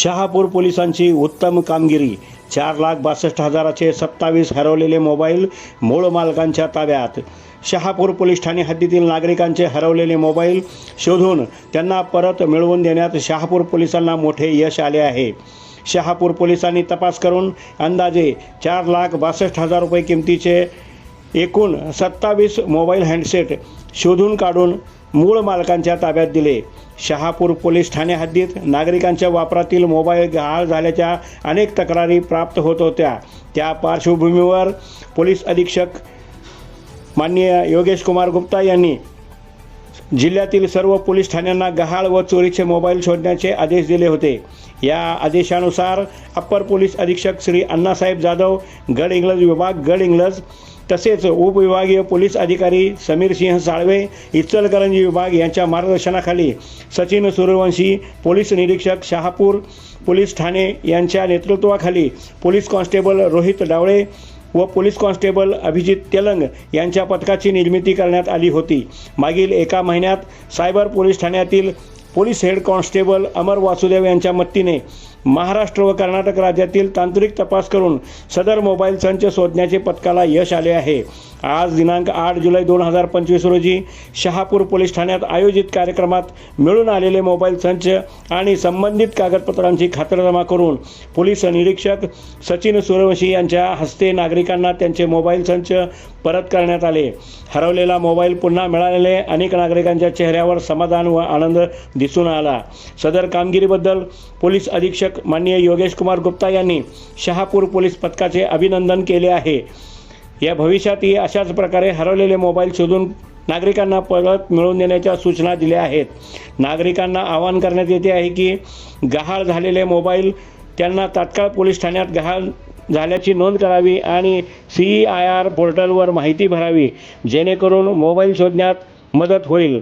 शहापूर पोलिसांची उत्तम कामगिरी। 4,62,000चे 27 हरवलेले मोबाईल मूळ मालकांच्या ताब्यात। शहापूर पोलीस ठाणे हद्दीतील नागरिकांचे हरवलेले मोबाईल शोधून त्यांना परत मिळवून देण्यात शहापूर पोलिसांना मोठे यश आले आहे। शहापूर पोलिसांनी तपास करून अंदाजे 4,62,000 रुपये किमतीचे एकूण 27 मोबाईल हँडसेट शोधून काढून मूळ मालकांच्या ताब्यात दिले। शहापूर पोलीस ठाणे हद्दीत नागरिकांच्या वापरातील मोबाईल गहाळ झाल्याच्या अनेक तक्रारी प्राप्त होत होत्या। त्या पार्श्वभूमीवर पोलीस अधीक्षक माननीय योगेश कुमार गुप्ता यांनी जिल्ह्यातील सर्व पोलीस ठाण्यांना गहाळ व चोरीचे मोबाईल शोधण्याचे आदेश दिले होते। या आदेशानुसार अप्पर पोलीस अधीक्षक श्री अण्णासाहेब जाधव, गडहिंग्लज विभाग गडहिंग्लज, तसेच उपविभागीय पोलीस अधिकारी समीर सिंह साळवे, इचलकरंजी विभाग यांच्या मार्गदर्शनाखाली सचिन सूर्यवंशी, पोलीस निरीक्षक शहापूर पोलीस ठाणे यांच्या नेतृत्वाखाली पोलीस कॉन्स्टेबल रोहित डावळे व पोलीस कॉन्स्टेबल अभिजित तेलंग यांच्या पथकाची निर्मिती करण्यात आली होती। मागील एका महिन्यात सायबर पोलीस ठाण्यातील पोलीस हेड कॉन्स्टेबल अमर वासुदेव यांच्या मदतीने महाराष्ट्र व कर्नाटक राज्यातील तांत्रिक तपास करून सदर मोबाईल संच शोधण्याचे पथकाला यश आले आहे। आज दिनांक 8 जुलै 2025 रोजी शहापूर पोलीस ठाण्यात आयोजित कार्यक्रमात मिळून आलेले मोबाईल संच आणि संबंधित कागदपत्रांची खातरजमा करून पोलीस निरीक्षक सचिन सूर्यवंशी यांच्या हस्ते नागरिकांना त्यांचे मोबाईल संच परत करण्यात आले। हरवलेला मोबाईल पुन्हा मिळालेले अनेक नागरिकांच्या चेहऱ्यावर समाधान व आनंद दिसून आला। सदर कामगिरीबद्दल पोलीस अधीक्षक माननीय योगेश कुमार गुप्ता यांनी शहापूर पोलीस पथकाचे अभिनंदन केले आहे। या भविष्यातही अशाच प्रकारे हरवलेले मोबाईल शोधून नागरिकांना परत मिळवून देण्याच्या सूचना दिल्या आहेत। नागरिकांना आवाहन करण्यात येते आहे की गहाळ झालेले मोबाईल त्यांना तात्काळ पोलीस ठाण्यात गहाळ झाल्याची नोंद करावी आणि CIR पोर्टलवर माहिती भरावी, जेणेकरून मोबाईल शोधण्यात मदत होईल।